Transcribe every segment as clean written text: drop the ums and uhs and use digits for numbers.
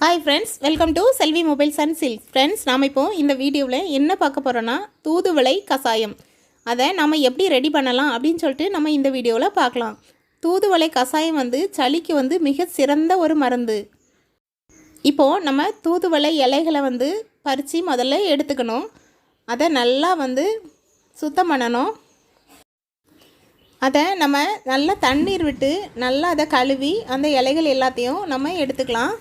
Hi friends, welcome to Selvi mobiles and silks. Friends, நாம் இப்போ இந்த வீடியோவில் என்ன பார்க்க போகிறோன்னா தூதுவளை கஷாயம். அதை நம்ம எப்படி ரெடி பண்ணலாம் அப்படின்னு சொல்லிட்டு நம்ம இந்த வீடியோவில் பார்க்கலாம். தூதுவளை கஷாயம் சளிக்கு மிக சிறந்த ஒரு மருந்து. இப்போது நம்ம தூதுவளை இலைகளை பறித்து முதல்ல எடுத்துக்கணும். அதை நல்லா சுத்தம் பண்ணணும். அதை நம்ம நல்லா தண்ணீர் விட்டு நல்லா அதை கழுவி அந்த இலைகள் எல்லாத்தையும் நம்ம எடுத்துக்கலாம்.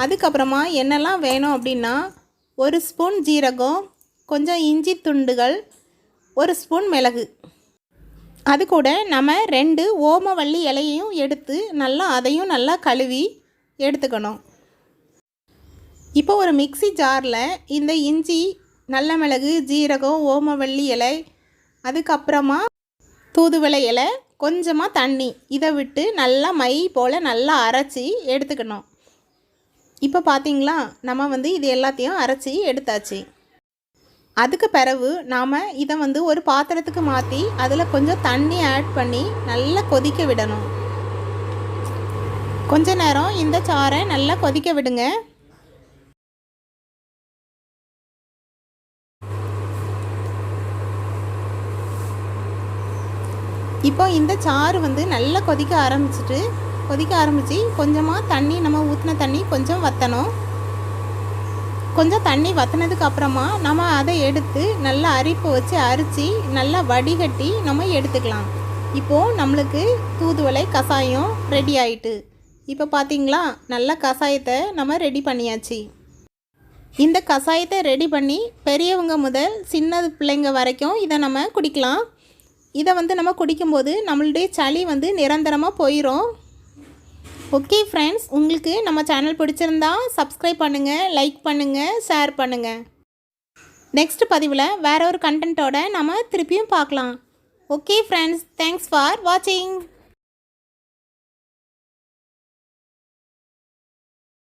அதுக்கப்புறமா என்னெல்லாம் வேணும் அப்படின்னா, 1 ஸ்பூன் ஜீரகம், கொஞ்சம் இஞ்சி துண்டுகள், 1 ஸ்பூன் மிளகு, அது கூட நம்ம 2 ஓமவல்லி இலையையும் எடுத்து அதையும் நல்லா கழுவி எடுத்துக்கணும். இப்போ ஒரு மிக்ஸி ஜாரில் இந்த இஞ்சி, நல்ல மிளகு, ஜீரகம், ஓமவல்லி இலை, அதுக்கப்புறமா தூதுவளை இலை, கொஞ்சமாக தண்ணி, இதை விட்டு நல்லா மை போல் நல்லா அரைச்சி எடுத்துக்கணும். இப்போ பார்த்தீங்களா, நம்ம இது எல்லாத்தையும் அரைச்சி எடுத்தாச்சு. அதுக்கு பிறகு நாம் இதை ஒரு பாத்திரத்துக்கு மாற்றி அதில் கொஞ்சம் தண்ணி ஆட் பண்ணி நல்லா கொதிக்க விடணும். கொஞ்ச நேரம் இந்த சாறை நல்லா கொதிக்க விடுங்க. இப்போ இந்த சாறு நல்லா கொதிக்க ஆரம்பித்து கொஞ்சமாக தண்ணி, நம்ம ஊற்றின தண்ணி கொஞ்சம் வற்றணும். கொஞ்சம் தண்ணி வற்றினதுக்கு அப்புறமா நம்ம அதை எடுத்து நல்லா அரிப்பு வச்சு அரித்து நல்லா வடிகட்டி நம்ம எடுத்துக்கலாம். இப்போது நம்மளுக்கு தூதுவளை கஷாயம் ரெடி ஆகிட்டு. இப்போ பார்த்திங்களா, நல்ல கஷாயத்தை நம்ம ரெடி பண்ணியாச்சு. இந்த கஷாயத்தை ரெடி பண்ணி பெரியவங்க முதல் சின்ன பிள்ளைங்க வரைக்கும் இதை நம்ம குடிக்கலாம். இதை நம்ம குடிக்கும்போது நம்மளுடைய சளி நிரந்தரமாக போயிடும். ஓகே ஃப்ரெண்ட்ஸ், உங்களுக்கு நம்ம சேனல் பிடிச்சிருந்தா சப்ஸ்கிரைப் பண்ணுங்கள், லைக் பண்ணுங்கள், ஷேர் பண்ணுங்கள். நெக்ஸ்ட் பதிவில் வேறு ஒரு கண்டென்ட்டோட நம்ம திருப்பியும் பார்க்கலாம். ஓகே ஃப்ரெண்ட்ஸ், தேங்க்ஸ் ஃபார் வாட்சிங்.